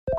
Hi,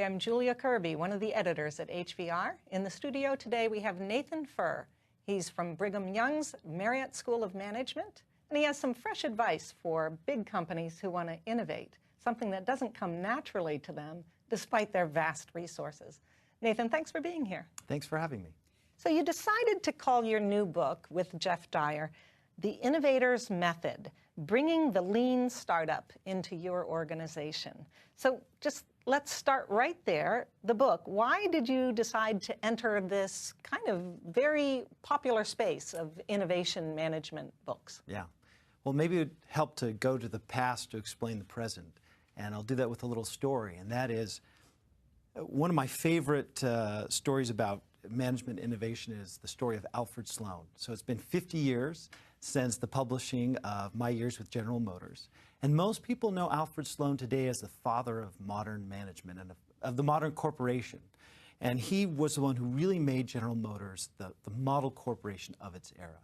I'm Julia Kirby, one of the editors at HVR. In the studio today we have Nathan Furr. He's from Brigham Young's Marriott School of Management, and he has some fresh advice for big companies who want to innovate, something that doesn't come naturally to them despite their vast resources. Nathan, thanks for being here. Thanks for having me. So you decided to call your new book with Jeff Dyer, The Innovator's Method, Bringing the Lean Startup into Your Organization. So just let's start right there. The book, why did you decide to enter this kind of very popular space of innovation management books? Yeah. Well, maybe it would help to go to the past to explain the present. And I'll do that with a little story. And that is, one of my favorite stories about management innovation is the story of Alfred Sloan. So it's been 50 years since the publishing of My Years with General Motors. And most people know Alfred Sloan today as the father of modern management and of the modern corporation. And he was the one who really made General Motors the model corporation of its era.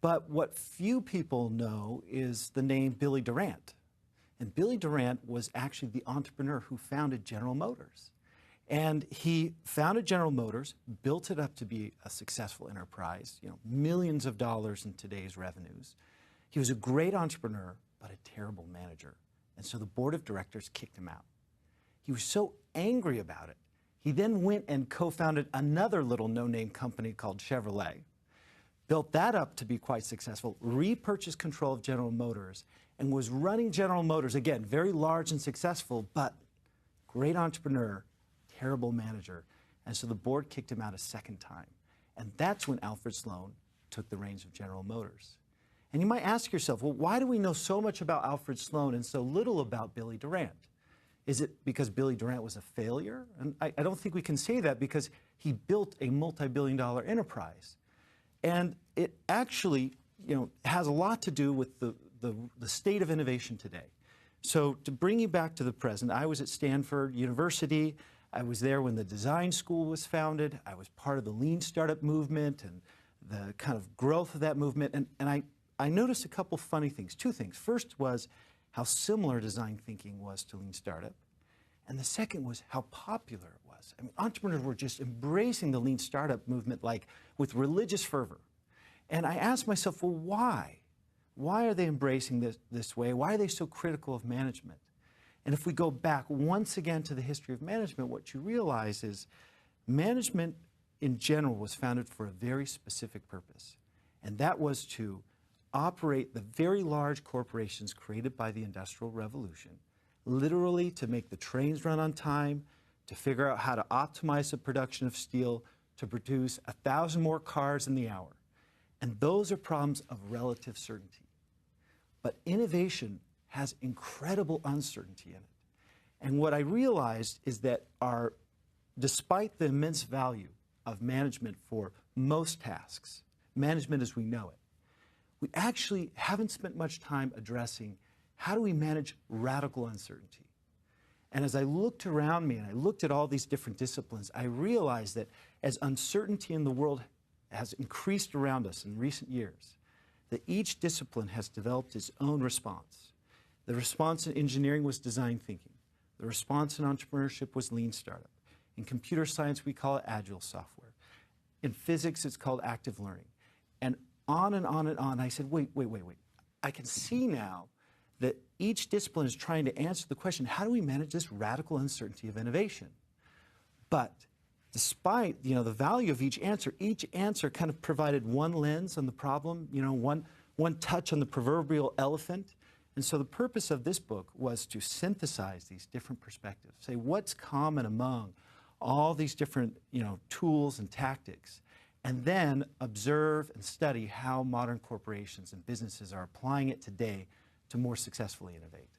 But what few people know is the name Billy Durant. And Billy Durant was actually the entrepreneur who founded General Motors. And he founded General Motors, built it up to be a successful enterprise, millions of dollars in today's revenues. He was a great entrepreneur, but a terrible manager. And so the board of directors kicked him out. He was so angry about it, he then went and co-founded another little no-name company called Chevrolet, built that up to be quite successful, repurchased control of General Motors, and was running General Motors, again, very large and successful, but great entrepreneur, terrible manager. And so the board kicked him out a second time. And that's when Alfred Sloan took the reins of General Motors. And you might ask yourself, well, why do we know so much about Alfred Sloan and so little about Billy Durant? Is it because Billy Durant was a failure? And I don't think we can say that, because he built a multi-billion-dollar enterprise. And it actually, has a lot to do with the state of innovation today. So to bring you back to the present, I was at Stanford University. I was there when the design school was founded. I was part of the lean startup movement and the kind of growth of that movement. And I noticed a couple funny things, two things. First was how similar design thinking was to lean startup. And the second was how popular it was. I mean, entrepreneurs were just embracing the lean startup movement like with religious fervor. And I asked myself, well, why? Why are they embracing this way? Why are they so critical of management? And if we go back once again to the history of management, what you realize is management in general was founded for a very specific purpose. And that was to operate the very large corporations created by the Industrial Revolution, literally to make the trains run on time, to figure out how to optimize the production of steel, to produce 1,000 more cars in the hour. And those are problems of relative certainty. But innovation has incredible uncertainty in it. And what I realized is that despite the immense value of management for most tasks, management as we know it, we actually haven't spent much time addressing how do we manage radical uncertainty. And as I looked around me and I looked at all these different disciplines, I realized that as uncertainty in the world has increased around us in recent years, that each discipline has developed its own response. The response in engineering was design thinking. The response in entrepreneurship was lean startup. In computer science, we call it agile software. In physics, it's called active learning. And on and on and on. I said, wait. I can see now that each discipline is trying to answer the question, how do we manage this radical uncertainty of innovation? But despite the value of each answer kind of provided one lens on the problem, one touch on the proverbial elephant. And so the purpose of this book was to synthesize these different perspectives, say what's common among all these different tools and tactics, and then observe and study how modern corporations and businesses are applying it today to more successfully innovate.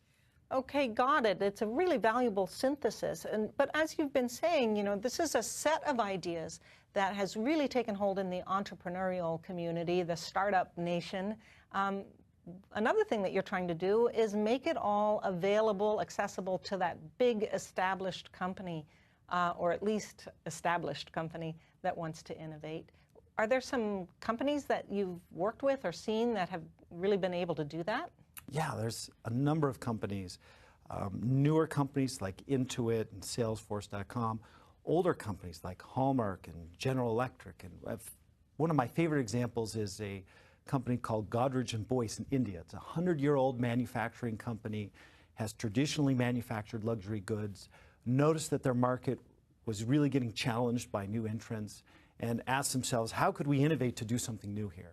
Okay, got it. It's a really valuable synthesis. But as you've been saying, this is a set of ideas that has really taken hold in the entrepreneurial community, the startup nation. another thing that you're trying to do is make it all available, accessible to that big established company, or at least established company that wants to innovate. Are there some companies that you've worked with or seen that have really been able to do that? Yeah, there's a number of companies, newer companies like Intuit and Salesforce.com, older companies like Hallmark and General Electric. And one of my favorite examples is a company called Godrej & Boyce in India. It's a 100-year-old manufacturing company, has traditionally manufactured luxury goods, noticed that their market was really getting challenged by new entrants, and asked themselves, how could we innovate to do something new here?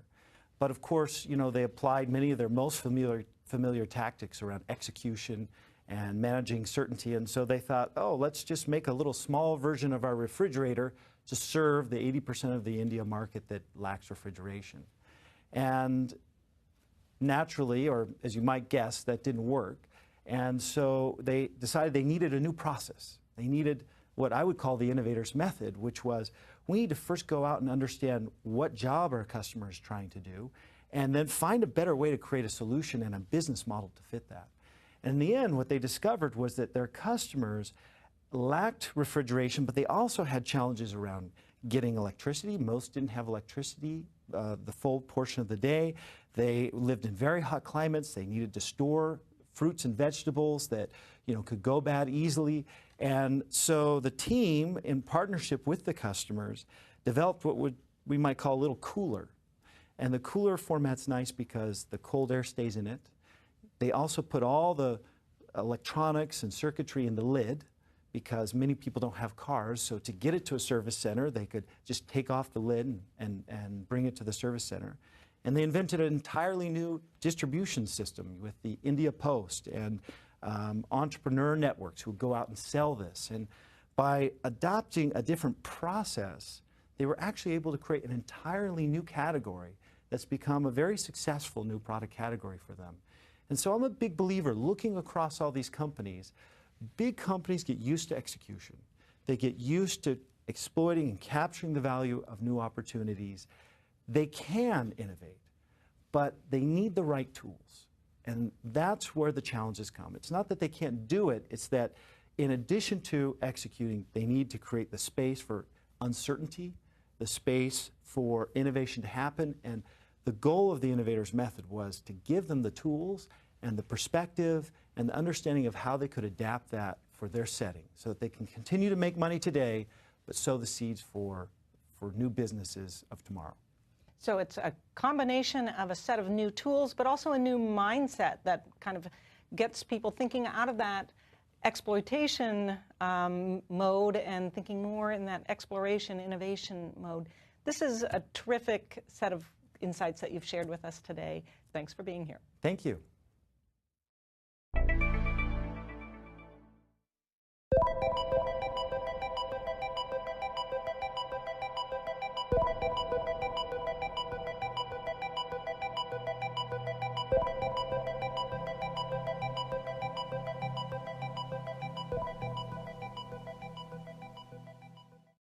But of course, you know, they applied many of their most familiar tactics around execution and managing certainty, and so they thought, oh, let's just make a little small version of our refrigerator to serve the 80% of the India market that lacks refrigeration. And naturally, or as you might guess, that didn't work. And so they decided they needed a new process. They needed what I would call the innovator's method, which was, we need to first go out and understand what job our customer is trying to do, and then find a better way to create a solution and a business model to fit that. And in the end, what they discovered was that their customers lacked refrigeration, but they also had challenges around getting electricity. Most didn't have electricity the full portion of the day. They lived in very hot climates. They needed to store fruits and vegetables that, you know, could go bad easily. And so the team, in partnership with the customers, developed what we might call a little cooler. And the cooler format's nice because the cold air stays in it. They also put all the electronics and circuitry in the lid, because many people don't have cars, so to get it to a service center, they could just take off the lid and bring it to the service center. And they invented an entirely new distribution system with the India Post and entrepreneur networks who would go out and sell this. And by adopting a different process, they were actually able to create an entirely new category that's become a very successful new product category for them. And so I'm a big believer, looking across all these companies, big companies get used to execution. They get used to exploiting and capturing the value of new opportunities. They can innovate, but they need the right tools. And that's where the challenges come. It's not that they can't do it, it's that in addition to executing, they need to create the space for uncertainty, the space for innovation to happen. And the goal of the innovator's method was to give them the tools and the perspective and the understanding of how they could adapt that for their setting so that they can continue to make money today, but sow the seeds for new businesses of tomorrow. So it's a combination of a set of new tools, but also a new mindset that kind of gets people thinking out of that exploitation mode and thinking more in that exploration, innovation mode. This is a terrific set of insights that you've shared with us today. Thanks for being here. Thank you.